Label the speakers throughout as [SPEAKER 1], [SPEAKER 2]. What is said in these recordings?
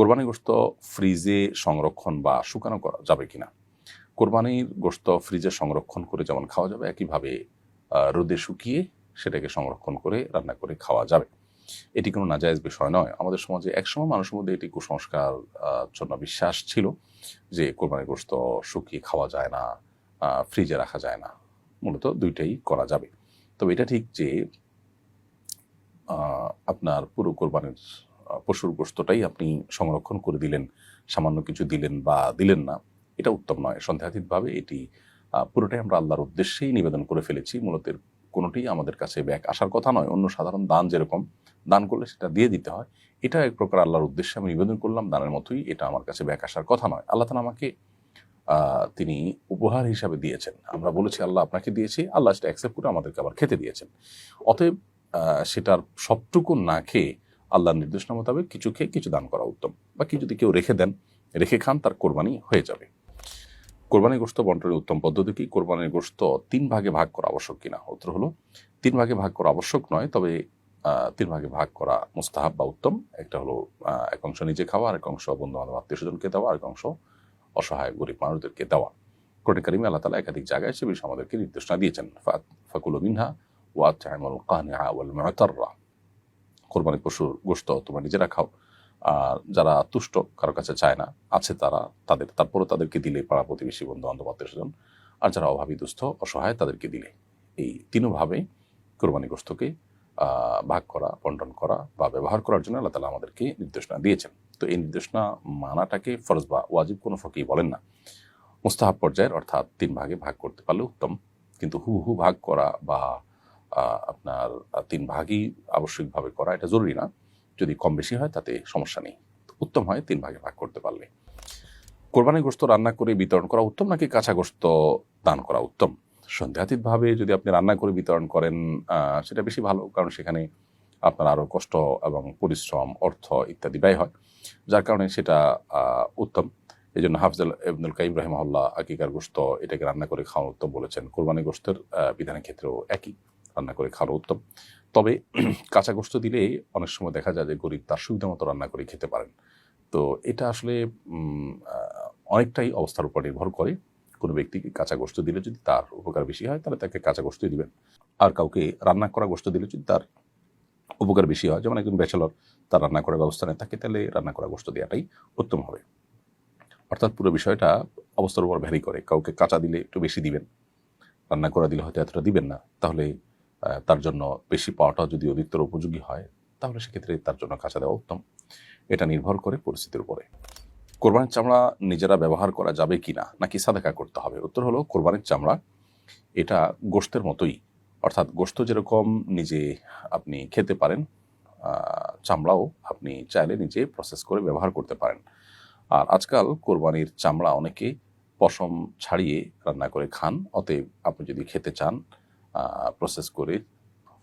[SPEAKER 1] কোরবানির গোশত ফ্রিজে সংরক্ষণ বা শুকানো করা যাবে কিনা? কোরবানির গোশত ফ্রিজে সংরক্ষণ করে যেমন খাওয়া যাবে, একইভাবে রোদে শুকিয়ে সেটাকে সংরক্ষণ করে রান্না করে খাওয়া যাবে। এটি কোনো নাজায়েজ বিষয় নয়। আমাদের সমাজে একসময় মানুষের মধ্যে এটি কুসংস্কার জন্য বিশ্বাস ছিল যে কোরবানির গোশত শুকিয়ে খাওয়া যায় না, ফ্রিজে রাখা যায় না। মূলত দুইটাই করা যাবে। তবে এটা ঠিক যে আপনার পুরো কোরবানির পশুর গোশতটাই আপনি সংরক্ষণ করে দিলেন, সামান্য কিছু দিলেন বা দিলেন না, এটা উত্তম নয়। সন্দেহাতীতভাবে এটি পুরোটাই আমরা আল্লাহর উদ্দেশ্যেই নিবেদন করে ফেলেছি। মূলত কোনোটিই আমাদের কাছে ব্যাক আসার কথা নয়। অন্য সাধারণ দান যেরকম দান করলে সেটা দিয়ে দিতে হয়, এটা এক প্রকার আল্লাহর উদ্দেশ্যে আমি নিবেদন করলাম দানের মতোই, এটা আমার কাছে ব্যাক আসার কথা নয়। আল্লাহ তাআলা আমাকে তিনি উপহার হিসাবে দিয়েছেন। আমরা বলেছি আল্লাহ আপনাকে দিয়েছি, আল্লাহ সেটা অ্যাকসেপ্ট করে আমাদেরকে আবার খেতে দিয়েছেন। অতএব সেটার সবটুকু না খেয়ে আল্লাহর নির্দেশনা মোতাবেক কিছু খেয়ে কিছু দান করা উত্তম, বা কি যদি কেউ রেখে দেন, রেখে খান, তার কোরবানি হয়ে যাবে। কোরবানির গোশত বন্টনের উত্তম পদ্ধতি কি? কোরবানির গোশত 3 ভাগে ভাগ করা আবশ্যক কিনা? উত্তর হলো 3 ভাগে ভাগ করা আবশ্যক নয়, তবে 3 ভাগে ভাগ করা মুস্তাহাব বা উত্তম। একটা হলো এক অংশ নিজে খাওয়া, আর এক অংশ বন্ধু-বান্ধব আত্মীয়স্বজনকে দেওয়া, আর এক অংশ অসহায় গরিব মানুষদেরকে দেওয়া। কোরআনে কারিমে আল্লাহ তাআলা একাধিক জায়গায় সে বিষয়ে আমাদেরকে নির্দেশনা দিয়েছেন। ফাকুলু মিনহা ওয়া আত'ইমুল কানিআ ওয়াল মু'তাররা। কোরবানির পশুর গোশত তোমরা নিজেরা খাও, আর যারা তুষ্ট, কারো কাছে চায় না, আছে তারপরও তাদেরকে দিলে, পাড়া প্রতিবেশী, বন্ধু বান্ধব আত্মীয়স্বজন, আর যারা অভাবী দুস্থ অসহায় তাদেরকে দিলে। এই তিনভাবে কোরবানি গোশতকে ভাগ করা, বন্টন করা বা ব্যবহার করার জন্য আল্লাহ তাআলা আমাদেরকে নির্দেশনা দিয়েছেন। তো এই নির্দেশনা মানাটাকে ফরজ বা ওয়াজিব কোনো ফকি বলেন না, মুস্তাহাব পর্যায়ের, অর্থাৎ 3 ভাগে ভাগ করতে পারলে উত্তম। কিন্তু হু ভাগ করা বা আপনার 3 ভাগই আবশ্যিকভাবে করা এটা জরুরি না। যদি কম বেশি হয় তাতে সমস্যা নেই। উত্তম হয় 3 ভাগে ভাগ করতে পারলে। কোরবানির গোশত রান্না করে বিতরণ করা উত্তম নাকি কাঁচা গোশত দান করা উত্তম? সন্দেহাতীতভাবে যদি আপনি রান্না করে বিতরণ করেন সেটা বেশি ভালো, কারণ সেখানে আপনার আরও কষ্ট এবং পরিশ্রম, অর্থ ইত্যাদি ব্যয় হয়, যার কারণে সেটা উত্তম। এই জন্য হাফিজ ইবনুল কাইয়িম রাহিমাহুল্লাহ আকিকার গোশত এটাকে রান্না করে খাওয়া উত্তম বলেছেন। কোরবানি গোশতের বিধানের ক্ষেত্রেও একই, রান্না করে খাওয়া উত্তম। তবে কাঁচা গোশত দিলে অনেক সময় দেখা যায় যে গরিব তার সুবিধা মতো রান্না করে খেতে পারেন। তো এটা আসলে অনেকটাই অবস্থার উপর নির্ভর করে। কোনো ব্যক্তিকে কাঁচা গোশত দিলে যদি তার উপকার বেশি হয়, তাহলে তাকে কাঁচা গোশতই দিবেন। আর কাউকে রান্না করা গোশত দিলে যদি তার উপকার বেশি হয়, যেমন একজন ব্যাচেলর, তার রান্না করার ব্যবস্থা নেই, তাকে তাহলে রান্না করা গোশত দেওয়াটাই উত্তম হবে। অর্থাৎ পুরো বিষয়টা অবস্থার উপর ভ্যারি করে। কাউকে কাঁচা দিলে একটু বেশি দিবেন, রান্না করা দিলে হয়তো এতটা দিবেন না। তাহলে তার জন্য বেশি পাওয়াটা যদি অধিকতর উপযোগী হয়, তাহলে সেক্ষেত্রে তার জন্য কাঁচা দেওয়া উত্তম। এটা নির্ভর করে পরিস্থিতির উপরে। কোরবানির চামড়া নিজেরা ব্যবহার করা যাবে কিনা, নাকি সাদাকা করতে হবে? উত্তর হলো কোরবানির চামড়া এটা গোশতের মতোই, অর্থাৎ গোশত যেরকম নিজে আপনি খেতে পারেন, চামড়াও আপনি চাইলে নিজে প্রসেস করে ব্যবহার করতে পারেন। আর আজকাল কোরবানির চামড়া অনেকে পশম ছাড়িয়ে রান্না করে খান। অতএব আপনি যদি খেতে চান, প্রসেস করে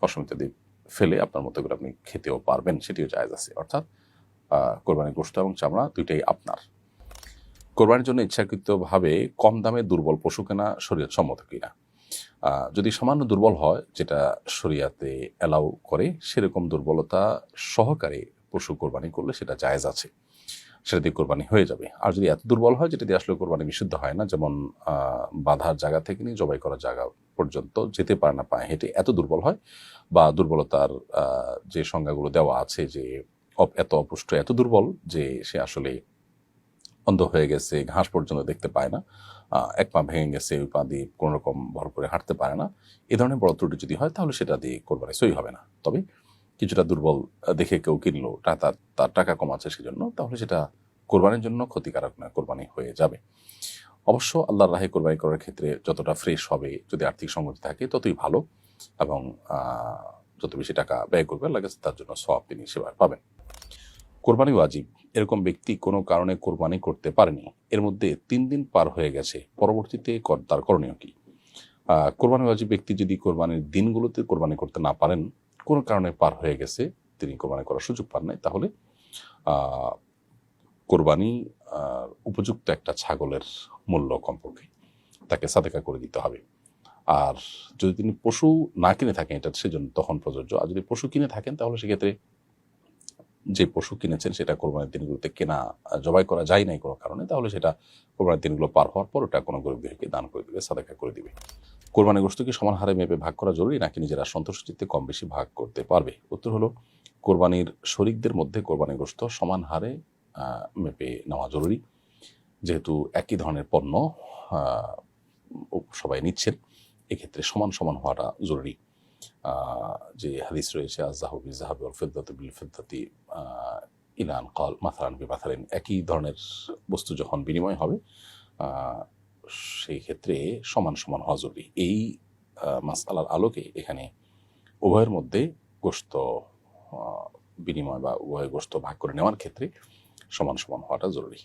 [SPEAKER 1] পশম ইত্যাদি ফেলে আপনার মতো করে আপনি খেতেও পারবেন, সেটিও জায়েজ আছে। অর্থাৎ কোরবানির গোশত এবং চামড়া দুইটাই আপনার। কোরবানির জন্য ইচ্ছাকৃতভাবে কম দামে দুর্বল পশু কেনা শরীয়ত সম্মত কিনা? যদি সামান্য দুর্বল হয়, যেটা শরিয়াতে অ্যালাউ করে, সেরকম দুর্বলতা সহকারে পশু কোরবানি করলে সেটা জায়েজ আছে, সেটা দিয়ে কোরবানি হয়ে যাবে। আর যদি এত দুর্বল হয় যেটা দিয়ে আসলে কোরবানি বিশুদ্ধ হয় না, যেমন বাঁধার জায়গা থেকে নিয়ে জবাই করার জায়গা পর্যন্ত যেতে পারে না পায়ে হেঁটে, এত দুর্বল হয়, বা দুর্বলতার যে সংজ্ঞাগুলো দেওয়া আছে যে এত অপুষ্ট, এত দুর্বল যে সে আসলে অন্ধ হয়ে গেছে, ঘাস পর্যন্ত দেখতে পায় না, এক পা ভেঙে গেছে, ওই পা দিয়ে কোনো রকম ভর করে হাঁটতে পারে না, এ ধরনের বড় ত্রুটি যদি হয়, তাহলে সেটা দিয়ে কোরবানি সই হবে না। তবে কিছুটা দুর্বল দেখে কেউ কিনলো, তার টাকা কম আছে সেজন্য, তাহলে সেটা কোরবানির জন্য ক্ষতিকারক না, কোরবানি হয়ে যাবে। অবশ্য আল্লাহর রাহে কোরবানি করার ক্ষেত্রে যতটা ফ্রেশ হবে, যদি আর্থিক সঙ্গতি থাকে, ততই ভালো, এবং যত বেশি টাকা ব্যয় করবে আল্লাহর কাছে তার জন্য সওয়াব তিনি সেভাবে পাবেন। কোরবানি ওয়াজিব, এরকম ব্যক্তি কোনো কারণে কোরবানি করতে পারেনি, এর মধ্যে 3 দিন পার হয়ে গেছে, পরবর্তীতে তার করণীয় কি? কোরবানি ওয়াজিব ব্যক্তি যদি কোরবানির দিনগুলোতে কোরবানি করতে না পারেন, কোনো কারণে পার হয়ে গেছে, তিনি কোরবানি করার সুযোগ পান নাই, তাহলে কোরবানি উপযুক্ত একটা ছাগলের মূল্য কমপক্ষে তাকে সাদেকা করে দিতে হবে। আর যদি তিনি পশু না কিনে থাকেন, এটা সেজন্য তখন প্রযোজ্য। আর যদি পশু কিনে থাকেন, তাহলে সেক্ষেত্রে যে পশু কিনেছেন সেটা কোরবানির দিনগুলোতে কেনা জবাই করা যায় নাই কোনো কারণে, তাহলে সেটা কোরবানির দিনগুলো পার হওয়ার পর ওটা কোনো গরিব দুঃখীকে দান করে দিবে, সাদাকা করে দিবে। কোরবানি গোশত কি সমান হারে মেপে ভাগ করা জরুরি, নাকি নিজেরা সন্তুষ্টিতে কম বেশি ভাগ করতে পারবে? উত্তর হলো, কোরবানির শরিকদের মধ্যে কোরবানি গোশত সমান হারে মেপে নেওয়া জরুরি। যেহেতু একই ধরনের পণ্য সবাই নিচ্ছেন, এক্ষেত্রে সমান সমান হওয়াটা জরুরি। যে হাদিস রয়েছে, আয-যাহাবু বিয-যাহাবি ওয়াল ফিদ্দাতু বিল ফিদ্দাতি ইলা আন ক্বাল মাসালান বিমাসালিন, একই ধরনের বস্তু যখন বিনিময় হবে সেই ক্ষেত্রে সমান সমান হওয়া জরুরি। এই মাসআলার আলোকে এখানে উভয়ের মধ্যে গোশত বিনিময় বা উভয় গোশত ভাগ করে নেওয়ার ক্ষেত্রে সমান সমান হওয়াটা জরুরি।